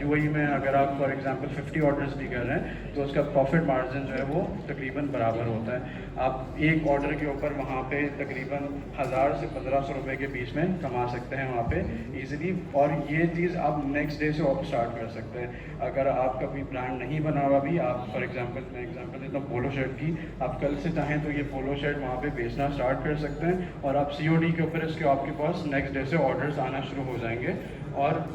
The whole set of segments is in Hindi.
यूएई में अगर आप फॉर एग्जांपल 50 ऑर्डर्स भी कर रहे हैं तो उसका प्रॉफिट मार्जिन जो है वो तकरीबन बराबर होता है। आप एक ऑर्डर के ऊपर वहाँ पे तकरीबन 1000 से 1500 रुपये के बीच में कमा सकते हैं वहाँ पे ईजिली। और ये चीज़ आप नेक्स्ट डे से स्टार्ट कर सकते हैं। अगर आपका कोई ब्रांड नहीं बना हुआ भी, आप फॉर एग्जांपल मैं एग्जांपल देता हूँ पोलो शर्ट की, आप कल से चाहें तो ये पोलो शर्ट वहाँ पे बेचना स्टार्ट कर सकते हैं और आप सीओडी के ऊपर इसके आपके पास नेक्स्ट डे से ऑर्डर्स आना शुरू हो जाएंगे। और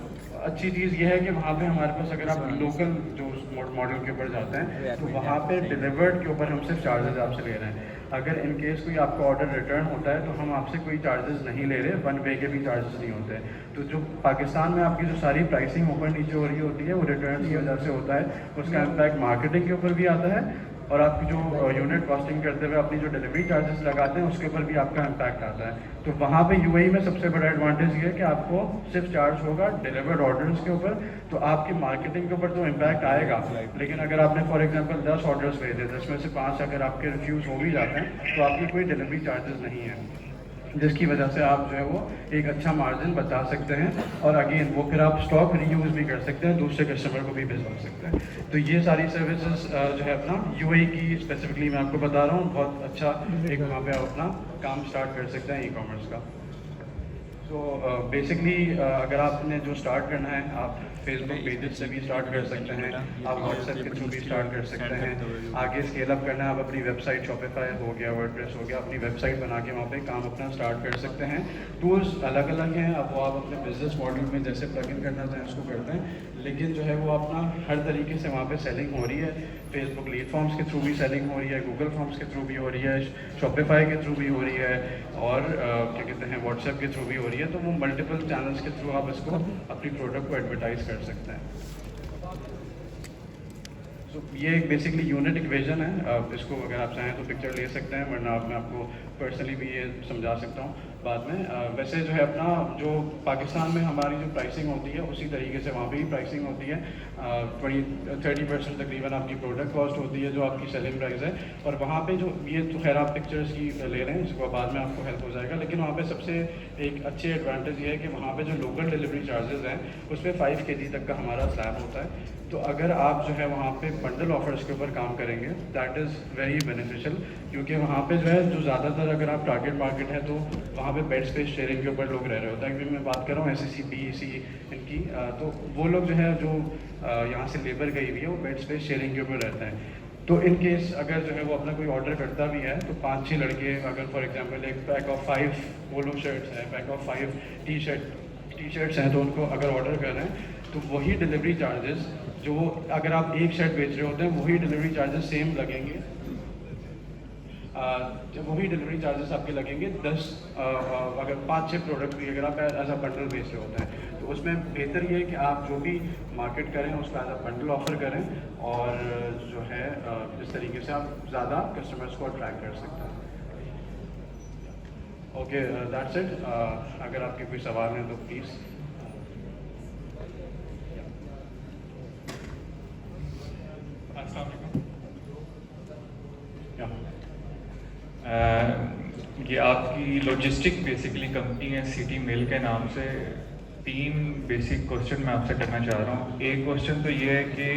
अच्छी चीज़ ये है कि वहाँ पे हमारे पास अगर आप लोकल जो मॉडल के ऊपर जाते हैं तो वहाँ पे डिलीवर्ड के ऊपर हम सिर्फ चार्जेस आपसे ले रहे हैं। अगर इन केस कोई आपका ऑर्डर रिटर्न होता है तो हम आपसे कोई चार्जेस नहीं ले रहे, वन वे के भी चार्जेस नहीं होते। तो जो पाकिस्तान में आपकी जो सारी प्राइसिंग ऊपर नीचे हो रही होती है वो रिटर्न की वजह से होता है। उसका इम्पैक्ट मार्केटिंग के ऊपर भी आता है और आपकी जो यूनिट कॉस्टिंग करते हुए अपनी जो डिलीवरी चार्जेस लगाते हैं उसके ऊपर भी आपका इम्पैक्ट आता है। तो वहाँ पे यूएई में सबसे बड़ा एडवांटेज ये है कि आपको सिर्फ चार्ज होगा डिलीवर्ड ऑर्डर्स के ऊपर, तो आपकी मार्केटिंग के ऊपर तो इम्पैक्ट आएगा। लेकिन अगर आपने फॉर एग्जांपल 10 ऑर्डर्स भेजे, 10 में से 5 अगर आपके रिफ्यूज़ हो भी जाते हैं तो आपकी कोई डिलीवरी चार्जेस नहीं है, जिसकी वजह से आप जो है वो एक अच्छा मार्जिन बचा सकते हैं। और अगेन वो फिर आप स्टॉक रीयूज़ भी कर सकते हैं, दूसरे कस्टमर को भी भिजवा सकते हैं। तो ये सारी सर्विसेज जो है अपना यूएई की स्पेसिफिकली मैं आपको बता रहा हूँ, बहुत अच्छा एक वहाँ पे आप अपना काम स्टार्ट कर सकते हैं ई कॉमर्स का। तो बेसिकली अगर आपने जो स्टार्ट करना है, आप फेसबुक पेजेस से भी स्टार्ट कर सकते हैं, आप व्हाट्सएप के थ्रू भी स्टार्ट कर सकते हैं। आगे स्केल अप करना है, आप अपनी वेबसाइट शॉपिफाई हो गया, वर्डप्रेस हो गया, अपनी वेबसाइट बना के वहाँ पे काम अपना स्टार्ट कर सकते हैं। टूल्स अलग अलग हैं, अब वो आप अपने बिजनेस मॉडल में जैसे प्लग इन करना चाहें उसको करते हैं, लेकिन जो है वो अपना हर तरीके से वहाँ पे सेलिंग हो रही है। फेसबुक लीड फॉर्म्स के थ्रू भी सेलिंग हो रही है, गूगल फॉर्म्स के थ्रू भी हो रही है, शॉपिफाई के थ्रू भी हो रही है, और क्या कहते हैं व्हाट्सएप के थ्रू भी हो रही है। तो वो मल्टीपल चैनल्स के थ्रू आप इसको अपनी प्रोडक्ट को एडवर्टाइज कर सकते हैं। तो ये एक बेसिकली यूनिट इक्वेशन है, इसको अगर आप चाहें तो पिक्चर ले सकते हैं, वरना मैं आपको पर्सनली भी ये समझा सकता हूँ बाद में। वैसे जो है अपना जो पाकिस्तान में हमारी जो प्राइसिंग होती है उसी तरीके से वहाँ पे भी प्राइसिंग होती है। 30% तकरीबन आपकी प्रोडक्ट कॉस्ट होती है जो आपकी सेलिंग प्राइस है। और वहाँ पे जो ये तो खैर आप पिक्चर्स की ले रहे हैं, इसको बाद में आपको हेल्प हो जाएगा, लेकिन वहाँ पे सबसे एक अच्छी एडवांटेज ये है कि वहाँ पे जो लोकल डिलीवरी चार्जेस हैं उस पर 5 kg तक का हमारा स्लैब होता है। तो अगर आप जो है वहाँ पे बंडल ऑफर्स के ऊपर काम करेंगे दैट इज़ वेरी बेनिफिशियल, क्योंकि वहाँ पे जो है जो ज़्यादातर अगर आप टारगेट मार्केट है तो वहाँ पे बेड स्पेस शेयरिंग के ऊपर लोग रह रहे होते हैं। क्योंकि मैं बात कर रहा हूँ SEC BEC इनकी, तो वो लोग जो है जो यहाँ से लेबर गई हुई है वो बेड स्पेस शेयरिंग के ऊपर रहते हैं। तो इन केस अगर जो है वो अपना कोई ऑर्डर करता भी है तो 5-6 लड़के अगर फॉर एग्जांपल एक पैक ऑफ 5 पोलो शर्ट्स है, पैक ऑफ 5 टी शर्ट्स हैं, तो उनको अगर ऑर्डर कर रहे हैं तो वही डिलीवरी चार्जेस जो अगर आप एक शर्ट बेच रहे होते हैं वही डिलीवरी चार्जेस सेम लगेंगे। जब वही डिलीवरी चार्जेस आपके लगेंगे 10 अगर 5-6 प्रोडक्ट भी अगर आप एज अ बंडल बेच रहे होते हैं, तो उसमें बेहतर ये है कि आप जो भी मार्केट करें उसको एज अ बंडल ऑफर करें, और जो है इस तरीके से आप ज़्यादा कस्टमर्स को अट्रैक्ट कर सकते हैं। Okay, that's it. अगर आपके कोई सवाल हैं तो प्लीज़। ये आपकी लॉजिस्टिक बेसिकली कंपनी है सिटी मेल के नाम से। 3 बेसिक क्वेश्चन मैं आपसे करना चाह रहा हूँ। एक क्वेश्चन तो ये है कि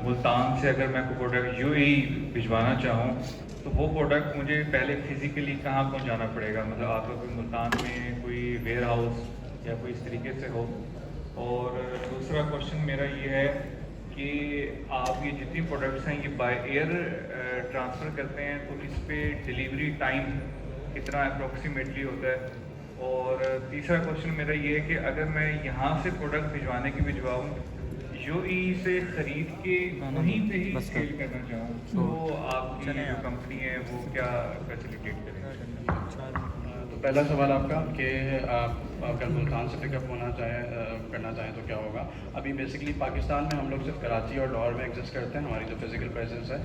मुल्तान से अगर मैं कोई प्रोडक्ट यूएई भिजवाना चाहूँ तो वो प्रोडक्ट मुझे पहले फिजिकली कहाँ पहुँचाना पड़ेगा, मतलब आपका कोई मुल्तान में कोई वेयर हाउस या कोई इस तरीके से हो। और दूसरा क्वेश्चन मेरा ये है कि आप ये जितनी प्रोडक्ट्स हैं ये बाय एयर ट्रांसफ़र करते हैं, तो इस पे डिलीवरी टाइम कितना अप्रोक्सीमेटली होता है। और तीसरा क्वेश्चन मेरा ये है कि अगर मैं यहाँ से प्रोडक्ट भिजवाने की भिजवाऊँ यूएई से ख़रीद के वहीं पे ही सेल करना चाहूँ, तो आपकी जो कंपनी है वो क्या फैसिलिटेट करेगी? तो पहला सवाल आपका कि आप अगर मुल्तान से पिकअप करना चाहें तो क्या होगा। अभी बेसिकली पाकिस्तान में हम लोग सिर्फ कराची और लाहौर में एग्जिस्ट करते हैं, हमारी जो फिजिकल प्रेजेंस है।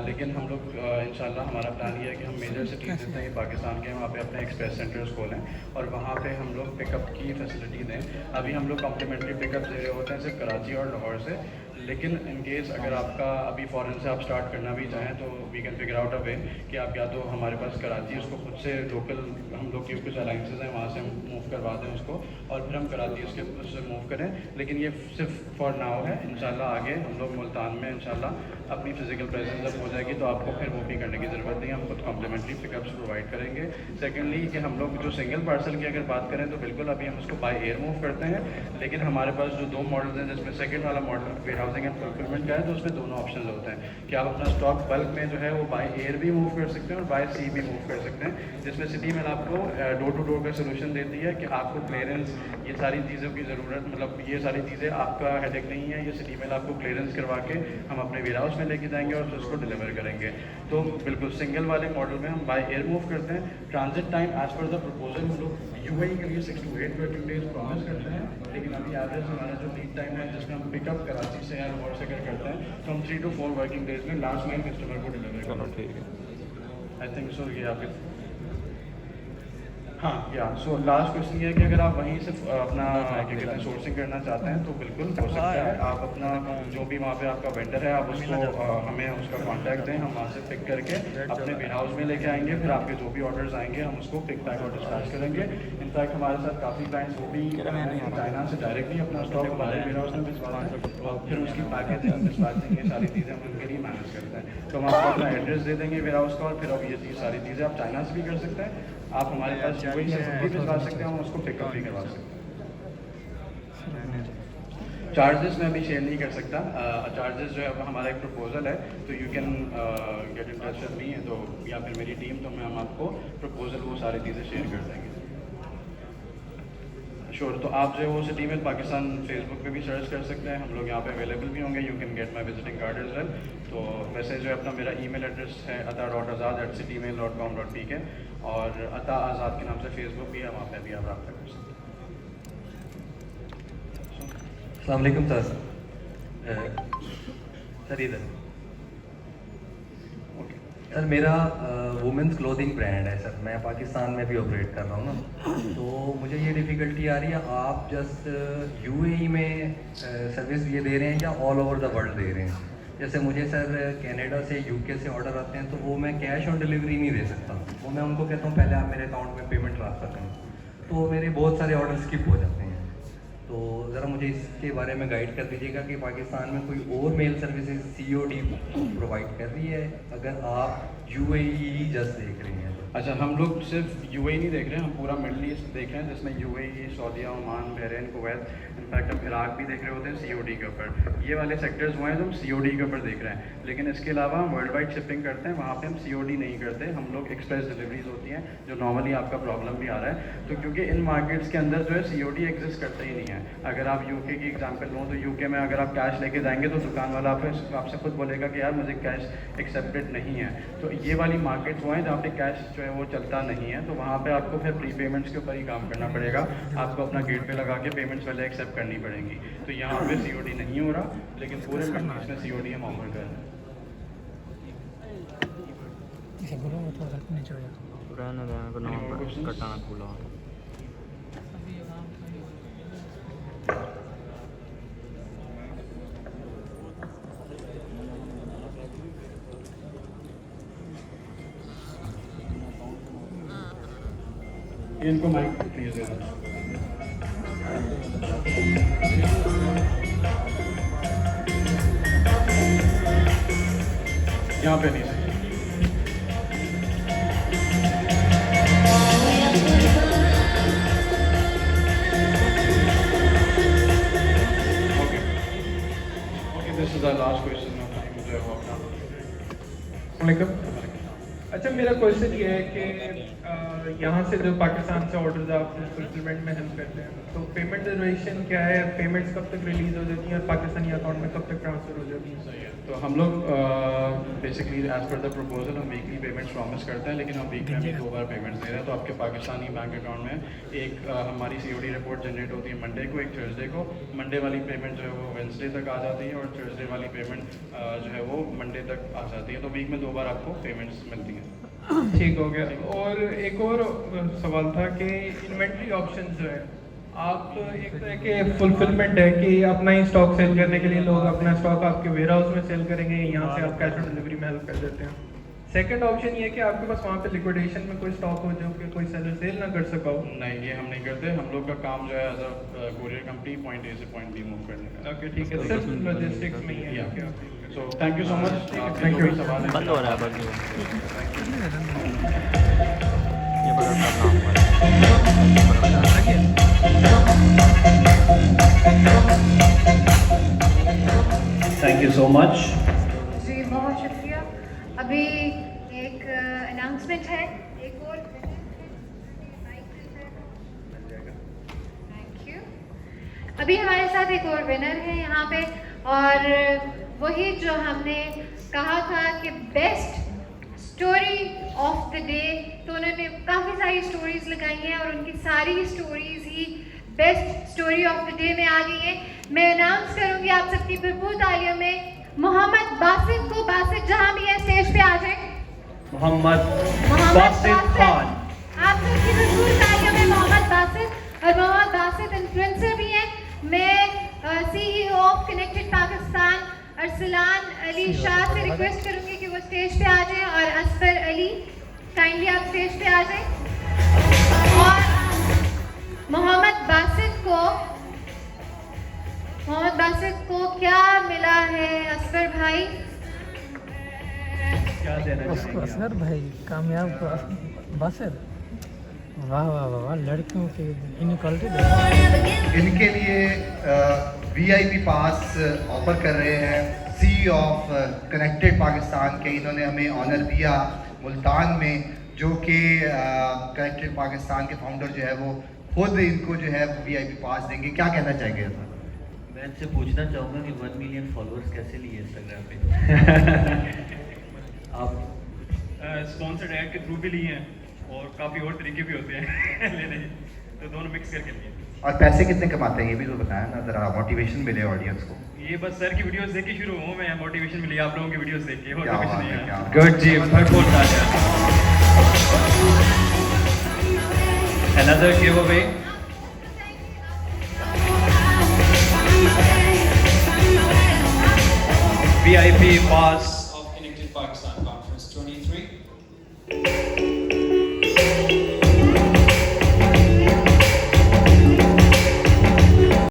लेकिन हम लोग इंशाल्लाह हमारा प्लान ये है कि हम मेजर सिटीज़ जितने ही पाकिस्तान के वहाँ पे अपने एक्सप्रेस सेंटर्स खोलें और वहाँ पे हम लोग पिकअप की फैसिलिटी दें। अभी हम लोग कॉम्प्लीमेंट्री पिकअप दे रहे होते हैं सिर्फ कराची और लाहौर से, लेकिन इन केस अगर आपका अभी फ़ॉरेन से आप स्टार्ट करना भी चाहें तो we can figure out a way कि आप या तो हमारे पास कराची उसको खुद से लोकल हम लोग की कुछ अलाइंसेज हैं वहाँ से हम मूव करवा दें उसको, और फिर हम कराची उससे मूव करें। लेकिन ये सिर्फ फॉर नाउ है, इंशाल्लाह आगे हम लोग मुल्तान में इंशाल्लाह अपनी फिजिकल प्रेजेंस जब हो जाएगी तो आपको फिर मूव भी करने की ज़रूरत नहीं है, हम खुद कॉम्प्लीमेंट्री पिकअप्स प्रोवाइड करेंगे। सेकेंडली कि हम लोग जो सिंगल पार्सल की अगर बात करें तो बिल्कुल अभी हम उसको बाय एयर मूव करते हैं, लेकिन हमारे पास जो 2 मॉडल्स हैं जिसमें सेकेंड वाला model warehousing and fulfilment का है, तो उसमें दोनों ऑप्शन होते हैं कि आप अपना स्टॉक बल्क में जो है वो बाय एयर भी मूव कर सकते हैं और बाय सी भी मूव कर सकते हैं, जिसमें सिटी मेल आपको डोर टू डोर का सोल्यूशन देती है कि आपको क्लियरेंस ये सारी चीज़ों की ज़रूरत, मतलब ये सारी चीज़ें आपका हेडेक नहीं है, ये सिटी मेल आपको क्लियरेंस करवा के हम अपने वेयर हाउस में लेके जाएंगे और फिर उसको डिलीवर करेंगे। तो बिल्कुल सिंगल वाले मॉडल में हम बाय एयर मूव करते हैं। Transit time as per the proposal हम लोग यूएई के लिए 6 to 8 वर्किंग डेज प्रॉमिस करते हैं, लेकिन अभी एवरेज हमारा जो लीड टाइम है जिसमें हम पिकअप कराची से या लाहौर से अगर करते हैं तो हम 3 to 4 वर्किंग डेज में लास्ट माइल कस्टमर को डिलीवर करना। ठीक है। आई थिंक सो ये आपके हाँ या सो लास्ट क्वेश्चन ये है कि अगर आप वहीं सिर्फ अपना क्या कहते हैं सोर्सिंग करना चाहते हैं तो बिल्कुल हो सकता है। आप अपना जो भी वहाँ पे आपका वेंडर है आप उसको हमें उसका कांटेक्ट दें, हम वहाँ से पिक करके अपने वेयर हाउस में लेके आएंगे, फिर आपके जो भी ऑर्डर्स आएंगे हम उसको पिक पैक और डिस्पैच करेंगे। इनफैक्ट हमारे साथ काफ़ी क्लाइंट्स वो भी चाइना से डायरेक्टली अपना स्टॉक हमारे वेयर हाउस में भिजवाते हैं और फिर उसकी पैकेजिंग डिस्पैचिंग ये सारी चीज़ें हम उनके लिए मैनेज करते हैं। तो हम आपको अपना एड्रेस दे देंगे वेयर हाउस का और फिर अब ये चीज़ सारी चीज़ें आप चाइना से भी कर सकते हैं, आप हमारे पास यूएई से भी भिजवा सकते हैं, हम उसको पिकअप भी करवा सकते हैं। चार्जेस मैं अभी शेयर नहीं कर सकता, चार्जेस जो है अब हमारा एक प्रपोजल है तो you can get in touch with me तो या फिर मेरी टीम, तो हम आपको प्रपोजल वो सारी चीज़ें शेयर कर देंगे। श्योर, तो आप जो है वो सिटी में पाकिस्तान फेसबुक पे भी सर्च कर सकते हैं, हम लोग यहाँ पे अवेलेबल भी होंगे, you can get my visiting card as well. तो वैसे जो है अपना मेरा ईमेल एड्रेस है ata.azad@citymail.com.pk और अता आज़ाद के नाम से फेसबुक भी है, वहाँ पे भी आप रब्ता कर सकते हैं। अस्सलाम वालेकुम सर। सर इधर सर मेरा वुमेंस क्लोथिंग ब्रांड है सर, मैं पाकिस्तान में भी ऑपरेट कर रहा हूँ ना, तो मुझे ये डिफ़िकल्टी आ रही है, आप जस्ट यूएई में सर्विस ये दे रहे हैं या ऑल ओवर द वर्ल्ड दे रहे हैं? जैसे मुझे सर कनाडा से यूके से ऑर्डर आते हैं तो वो मैं कैश ऑन डिलीवरी नहीं दे सकता, वो मैं उनको कहता हूँ पहले आप मेरे अकाउंट में पेमेंट ट्रांसफ़र करें, तो मेरे बहुत सारे ऑर्डर स्किप हो जाते हैं। तो ज़रा मुझे इसके बारे में गाइड कर दीजिएगा कि पाकिस्तान में कोई और मेल सर्विसेज COD प्रोवाइड कर रही है अगर आप UAE जस्ट देख रहे हैं? अच्छा, हम लोग सिर्फ UAE नहीं देख रहे हैं, हम पूरा मिडल ईस्ट देख रहे हैं जिसमें UAE, सऊदीया, ओमान, बहरीन, कुवैत, इनफैक्ट हम इराक भी देख रहे होते हैं COD के ऊपर। ये वाले सेक्टर्स वो हैं जो हम COD के ऊपर देख रहे हैं, लेकिन इसके अलावा हम वर्ल्ड वाइड शिपिंग करते हैं, वहाँ पे हम COD नहीं करते, हम लोग एक्सप्रेस डिलीवरीज होती हैं जो नॉर्मली आपका प्रॉब्लम भी आ रहा है। तो क्योंकि इन मार्केट्स के अंदर जो है COD एग्जिस्ट करता ही नहीं है। अगर आप UK की एग्जाम्पल लो तो UK में अगर आप कैश लेके जाएंगे तो दुकान वाला आपसे खुद बोलेगा कि यार मुझे कैश एक्सेप्टेड नहीं है। तो ये वाली मार्केट्स वो हैं जहाँ पे कैश जो है वो चलता नहीं है, तो वहाँ पे आपको फिर प्री पेमेंट्स के ऊपर ही काम करना पड़ेगा, आपको अपना गेट पे लगा के पेमेंट्स पहले एक्सेप्ट करनी पड़ेंगी। तो यहाँ पे COD नहीं हो रहा, लेकिन पूरे कंट्रीज में COD हम ऑफर कर रहे हैं। इनको माइक प्लीज देना। यहाँ पे नहीं सही। Okay, this is the last question of time जो है वो अपना। अच्छा, मेरा क्वेश्चन ये है कि यहाँ से जो पाकिस्तान से ऑर्डर्स आप फुलफिलमेंट में हेल्प करते हैं, तो पेमेंट ड्यूरेशन क्या है, पेमेंट्स कब तक रिलीज हो जाती हैं और पाकिस्तानी अकाउंट में कब तक ट्रांसफर हो जाती हैं? सही है, तो हम लोग basically as per the proposal हम वीकली पेमेंट्स प्रॉमिस करते हैं, लेकिन हम वीक में भी 2 बार पेमेंट्स दे रहे हैं। तो आपके पाकिस्तानी बैंक अकाउंट में एक हमारी COD रिपोर्ट जनरेट होती है मंडे को, एक थर्सडे को। मंडे वाली पेमेंट जो है वो वेंसडे तक आ जाती है और थर्सडे वाली पेमेंट जो है वो मंडे तक आ जाती है। तो वीक में 2 बार आपको पेमेंट्स मिलती हैं। ठीक हो गया। और एक और सवाल था कि इन्वेंट्री ऑप्शन जो है, आप एक तरह के फुलफिलमेंट है कि अपना ही स्टॉक सेल करने के लिए लोग अपना स्टॉक आपके वेयर हाउस में सेल करेंगे, यहाँ से आप कैश ऑन डिलीवरी में हेल्प कर देते हैं? सेकंड ऑप्शन ये है कि आपके पास वहाँ पे लिक्विडेशन में कोई स्टॉक हो जो कि कोई सेलर सेल ना कर सका हो। नहीं, ये हम नहीं करते। हम लोग का काम जो है as a courier company point A से पॉइंट बी मूव करने का। ओके ठीक है, सिर्फ लॉजिस्टिक्स में ही है। Yeah. Okay so thank you so much. Thank you. बंद हो रहा है बंद ये बड़ा थैंक यू सो मच। जी बहुत शुक्रिया। अभी एक अनाउंसमेंट है, एक और थैंक यू। अभी हमारे साथ एक और विनर है यहाँ पे, और वही जो हमने कहा था कि best story of the day, तो उन्होंने काफ़ी सारी स्टोरीज लगाई हैं और उनकी सारी stories he best story of the day में आ गई हैं। मैं अनाउंस करूंगी आप सबकी भरपूर तालियों में मोहम्मद बासित को। बासित जहां भी है स्टेज पे आ जाए। मोहम्मद बासित खान, आप सबकी भरपूर तालियों में मोहम्मद बासित। और मोहम्मद बासित इन्फ्लुएंसर भी हैं। मैं CEO of connected Pakistan Arsalan Ali Shah से रिक्वेस्ट करूंगी कि वो स्टेज पे आ जाएं, और असफर अली काइंडली आप स्टेज पे आ जाएं। और मोहम्मद बासित को क्या मिला है असफर भाई? क्या देना उसको असगर भाई कामयाब को बासिर, वाह वाह वाह वाह, लड़कियों की इनक्वालिटी। इनके लिए VIP पास ऑफर कर रहे हैं CEO ऑफ कनेक्टेड पाकिस्तान के। इन्होंने हमें ऑनर दिया मुल्तान में, जो कि कनेक्टेड पाकिस्तान के फाउंडर जो है वो खुद इनको जो है VIP पास देंगे। क्या कहना चाहेंगे? मैं इनसे पूछना चाहूँगा कि 1 मिलियन फॉलोअर्स कैसे लिए इंस्टाग्राम पे? आप स्पॉन्सर्ड ऐड के थ्रू भी लिए हैं और काफ़ी और तरीके भी होते हैं लेने, तो दोनों मिक्स करके लिए। और पैसे कितने कमाते हैं ये भी तो बताया ना, ज़रा मोटिवेशन मिले ऑडियंस को। ये बस सर की वीडियोस देख के शुरू हुआ मैं, मोटिवेशन मिली आप लोगों की वीडियोस देख के, और क्या कुछ बात नहीं है, है। क्या बात गुड जी, भरपूर तालियां। Another giveaway. VIP pass